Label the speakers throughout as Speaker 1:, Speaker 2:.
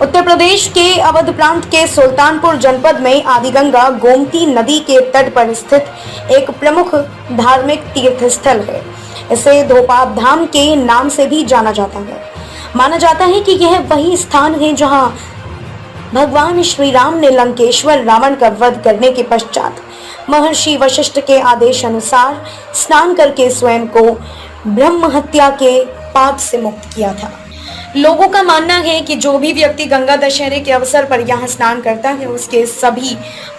Speaker 1: उत्तर प्रदेश के अवध प्रांत के सुल्तानपुर जनपद में आदिगंगा गोमती नदी के तट पर स्थित एक प्रमुख धार्मिक तीर्थ स्थल है। इसे धोपाप धाम के नाम से भी जाना जाता है। माना जाता है कि यह वही स्थान है जहां भगवान श्री राम ने लंकेश्वर रावण का वध करने के पश्चात महर्षि वशिष्ठ के आदेश अनुसार स्नान करके स्वयं को ब्रह्म हत्या के पाप से मुक्त किया था। लोगों का मानना है कि जो भी व्यक्ति गंगा दशहरे के अवसर पर यहाँ स्नान करता है उसके सभी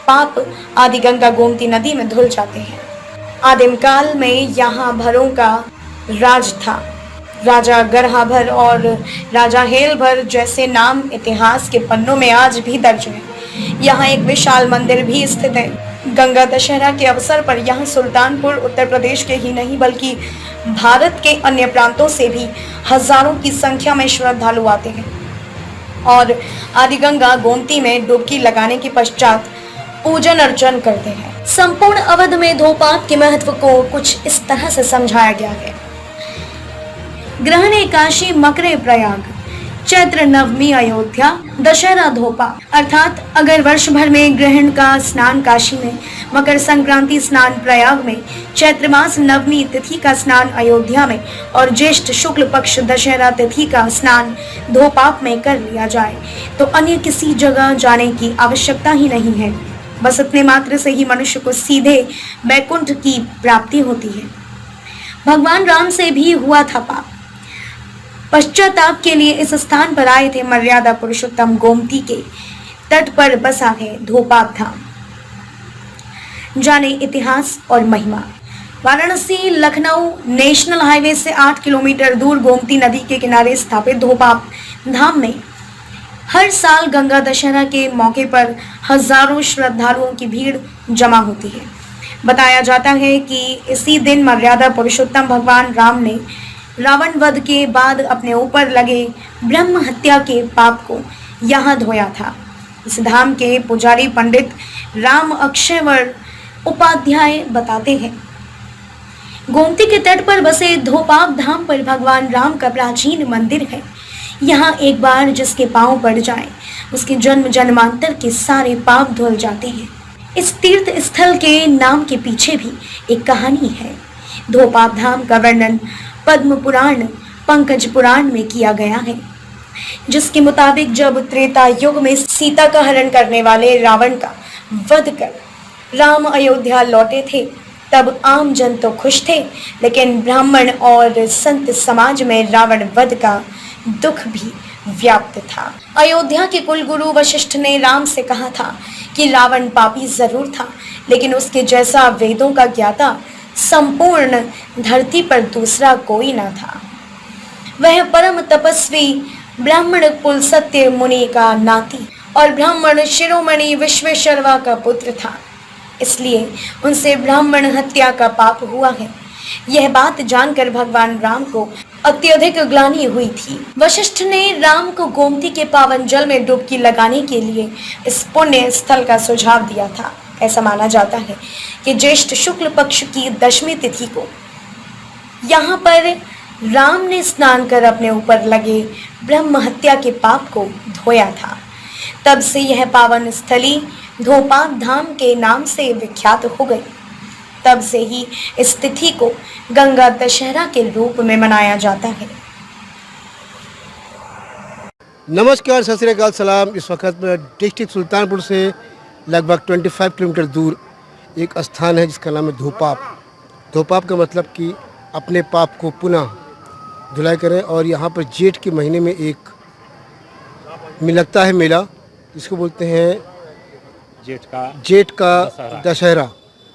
Speaker 1: पाप आदि गंगा गोमती नदी में धुल जाते हैं। आदिम काल में यहाँ भरों का राज था। राजा गरहाभर और राजा हेलभर जैसे नाम इतिहास के पन्नों में आज भी दर्ज है। यहाँ एक विशाल मंदिर भी स्थित है। गंगा दशहरा के अवसर पर यहाँ सुल्तानपुर उत्तर प्रदेश के ही नहीं बल्कि भारत के अन्य प्रांतों से भी हजारों की संख्या में श्रद्धालु आते हैं और आदिगंगा गोमती में डुबकी लगाने के पश्चात पूजन अर्चन करते हैं। संपूर्ण अवध में धोपाप के महत्व को कुछ इस तरह से समझाया गया है। ग्रहण एकादशी मकरे प्रयाग, चैत्र नवमी अयोध्या, दशहरा धोपाप। अर्थात अगर वर्ष भर में ग्रहण का स्नान काशी में, मकर संक्रांति स्नान प्रयाग में, चैत्र मास नवमी तिथि का स्नान अयोध्या में और ज्येष्ठ शुक्ल पक्ष दशहरा तिथि का स्नान धोपाप में कर लिया जाए तो अन्य किसी जगह जाने की आवश्यकता ही नहीं है। बस इतने मात्र से ही मनुष्य को सीधे वैकुंठ की प्राप्ति होती है। भगवान राम से भी हुआ था पाप। पश्चाताप के लिए इस स्थान पर आए थे। मर्यादा पुरुषोत्तम गोमती के तट पर बसा है धोपाप धाम। जाने इतिहास और महिमा। वाराणसी लखनऊ नेशनल हाईवे से 8 किलोमीटर दूर गोमती नदी के किनारे स्थापित धोपाप धाम में हर साल गंगा दशहरा के मौके पर हजारों श्रद्धालुओं की भीड़ जमा होती है। बताया जाता है कि इसी दिन मर्यादा पुरुषोत्तम भगवान राम ने रावण वध के बाद अपने ऊपर लगे ब्रह्म हत्या के पाप को यहाँ धोया था। इस धाम के पुजारी पंडित राम अक्षयवर उपाध्याय बताते हैं, गोमती के तट पर बसे धोपाप धाम पर भगवान राम का प्राचीन मंदिर है। यहाँ एक बार जिसके पांव पड़ जाए उसके जन्म जन्मांतर के सारे पाप धुल जाते हैं। इस तीर्थ स्थल के नाम के पीछे भी एक कहानी है। धोपाप धाम का वर्णन पद्म पुराण, पंकज पुराण में किया गया है, जिसके मुताबिक जब त्रेता युग में सीता का हरण करने वाले रावण का वध कर राम अयोध्या लौटे थे तब आम जन तो खुश थे, लेकिन ब्राह्मण और संत समाज में रावण वध का दुख भी व्याप्त था। अयोध्या के कुलगुरु वशिष्ठ ने राम से कहा था कि रावण पापी जरूर था, लेकिन उसके जैसा वेदों का ज्ञाता संपूर्ण धरती पर दूसरा कोई न था। वह परम तपस्वी ब्राह्मण कुल सत्य मुनि का नाती और ब्राह्मण शिरोमणि विश्वेश्वरवा का पुत्र था, इसलिए उनसे ब्राह्मण हत्या का पाप हुआ है। यह बात जानकर भगवान राम को अत्यधिक ग्लानि हुई थी। वशिष्ठ ने राम को गोमती के पावन जल में डुबकी लगाने के लिए इस पुण्य स्थल का सुझाव दिया था। ऐसा माना जाता है कि ज्येष्ठ शुक्ल पक्ष की दशमी तिथि को यहाँ पर राम ने स्नान कर अपने ऊपर लगे ब्रह्म हत्या के पाप को धोया था। तब से यह पावन स्थली धोपाप धाम के नाम से विख्यात हो गई। तब से ही इस तिथि को गंगा दशहरा के रूप में मनाया जाता है।
Speaker 2: नमस्कार, सत श्री अकाल, सलाम। इस वक्त मैं डिस्ट्रिक्ट सुल्तानपुर से लगभग 25 किलोमीटर दूर एक स्थान है जिसका नाम है धोपाप। धोपाप का मतलब कि अपने पाप को पुनः धुलाई करें। और यहाँ पर जेठ के महीने में एक लगता है मेला, जिसको बोलते हैं जेठ का दशहरा।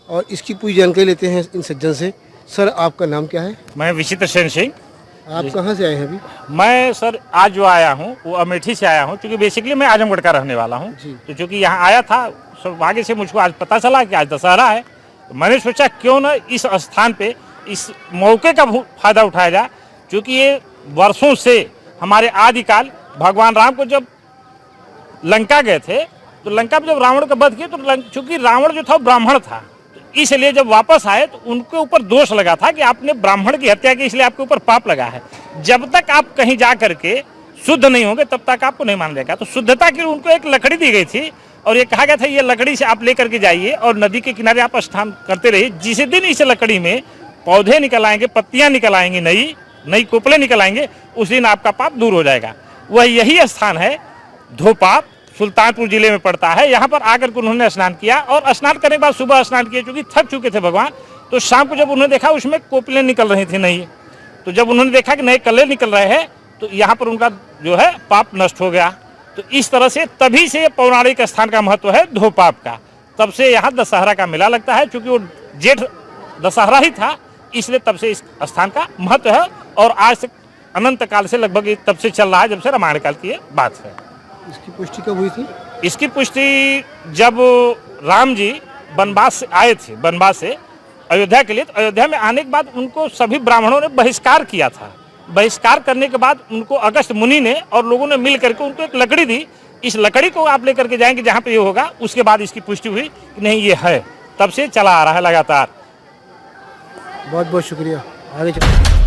Speaker 2: और इसकी पूरी जानकारी लेते हैं इन सज्जन से। सर, आपका नाम क्या है?
Speaker 3: मैं विचित्र सेन सिंह।
Speaker 2: आप कहाँ से आए हैं अभी?
Speaker 3: मैं सर आज जो आया हूँ वो अमेठी से आया हूँ, क्योंकि बेसिकली मैं आजमगढ़ का रहने वाला हूँ। तो चूँकि यहाँ आया था, सौभाग्य से मुझको आज पता चला कि आज दशहरा है, तो मैंने सोचा क्यों न इस स्थान पे इस मौके का फायदा उठाया जाए। क्योंकि ये वर्षों से हमारे आदिकाल भगवान राम को जब लंका गए थे तो लंका में जब रावण का वध किया तो चूँकि रावण जो था वो ब्राह्मण था, इसलिए जब वापस आए तो उनके ऊपर दोष लगा था कि आपने ब्राह्मण की हत्या की, इसलिए आपके ऊपर पाप लगा है। जब तक आप कहीं जा करके शुद्ध नहीं होंगे तब तक आपको नहीं माना जाएगा। तो शुद्धता के लिए उनको एक लकड़ी दी गई थी और ये कहा गया था ये लकड़ी से आप लेकर के जाइए और नदी के किनारे आप स्नान करते रहिए। जिस दिन इस लकड़ी में पौधे निकल आएंगे, पत्तियां निकल आएंगी, नई कोपले निकल आएंगे, उस दिन आपका पाप दूर हो जाएगा। वह यही स्थान है धोपाप, सुल्तानपुर जिले में पड़ता है। यहाँ पर आकर के उन्होंने स्नान किया और स्नान करने के बाद सुबह स्नान किया, क्योंकि थक चुके थे भगवान। तो शाम को जब उन्होंने देखा उसमें कोपलें निकल रही थी नई, तो जब उन्होंने देखा कि नए कले निकल रहे हैं तो यहाँ पर उनका जो है पाप नष्ट हो गया। तो इस तरह से तभी से पौराणिक स्थान का महत्व है धोपाप का। तब से यहाँ दशहरा का मेला लगता है, क्योंकि वो जेठ दशहरा ही था, इसलिए तब से इस स्थान का महत्व है। और आज से अनंत काल से लगभग तब से चल रहा है, जब से रामायण काल की ये बात है।
Speaker 2: इसकी पुष्टि कब हुई थी?
Speaker 3: इसकी पुष्टि जब राम जी वनवास से आए थे, वनवास से अयोध्या के लिए, तो अयोध्या में आने के बाद उनको सभी ब्राह्मणों ने बहिष्कार किया था। बहिष्कार करने के बाद उनको अगस्त मुनि ने और लोगों ने मिल करके उनको एक लकड़ी दी, इस लकड़ी को आप लेकर के जाएंगे जहाँ पे ये होगा, उसके बाद इसकी पुष्टि हुई कि नहीं ये है। तब से चला आ रहा है लगातार।
Speaker 2: बहुत बहुत शुक्रिया। आगे चलिए।